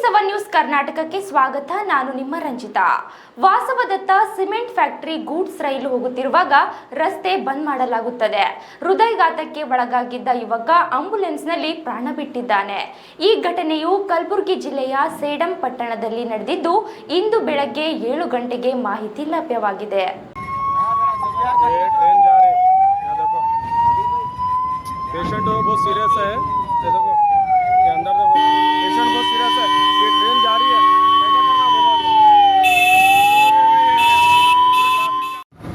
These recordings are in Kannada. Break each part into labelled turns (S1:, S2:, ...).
S1: 7 ನ್ಯೂಸ್ ಕರ್ನಾಟಕಕ್ಕೆ ಸ್ವಾಗತ. ನಾನು ನಿಮ್ಮ Ranjitha. Vasavadatta cement factory goods ರೈಲು ಹೋಗುತ್ತಿರುವಾಗ ರಸ್ತೆ ಬಂದ್ ಮಾಡಲಾಗುತ್ತದೆ. ಹೃದಯಘಾತಕ್ಕೆ ಒಳಗಾಗಿದ್ದ ಯುವಕ ಆಂಬ್ಯುಲೆನ್ಸ್ನಲ್ಲಿ ಪ್ರಾಣ ಬಿಟ್ಟಿದ್ದಾನೆ. ಈ ಘಟನೆಯು ಕಲಬುರಗಿ ಜಿಲ್ಲೆಯ ಸೇಡಂ ಪಟ್ಟಣದಲ್ಲಿ ನಡೆದಿದ್ದು ಇಂದು ಬೆಳಗ್ಗೆ 7 ಗಂಟೆಗೆ ಮಾಹಿತಿ ಲಭ್ಯವಾಗಿದೆ.
S2: पेशेंट बहुत सीरियस है, ये देखो ये अंदर देखो पेशेंट बहुत सीरियस है, ये ट्रेन जा रही है, कैसा करना बोलो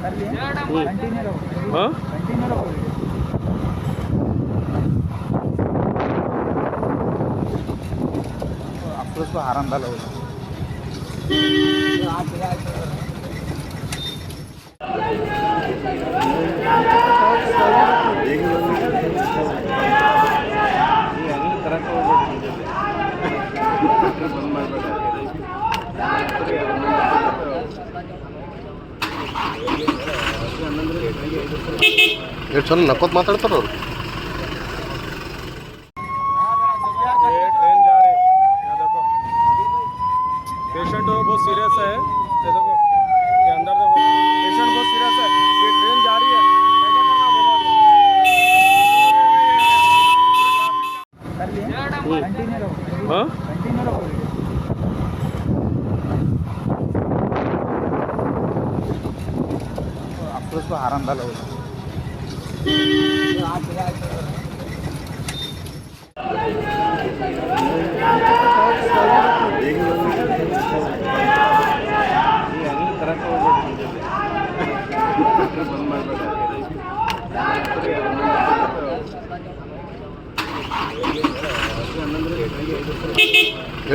S2: कंटिन्यू रहो। हाँ कंटिन्यू रहो। आपको उसको आराम डालो।
S3: ಚಲೋ ನಕ್ಕೋತ್ ಮಾತಾಡ್ತಾರ ಅವ್ರು.
S2: ट्रेन जा रही है, ये देखो पेशेंट बहुत सीरियस है, ये देखो ये अंदर देखो पेशेंट बहुत सीरियस है, ये ट्रेन जा रही है, कैसा करना बोलो कंटिन्यू रहो। हाँ कंटिन्यू रहो। आपको उसको आराम डालो।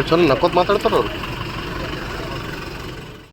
S3: ಚಲೋ ನಕ್ಕೋತ್ ಮಾತಾಡ್ತಾರ ಅವ್ರು.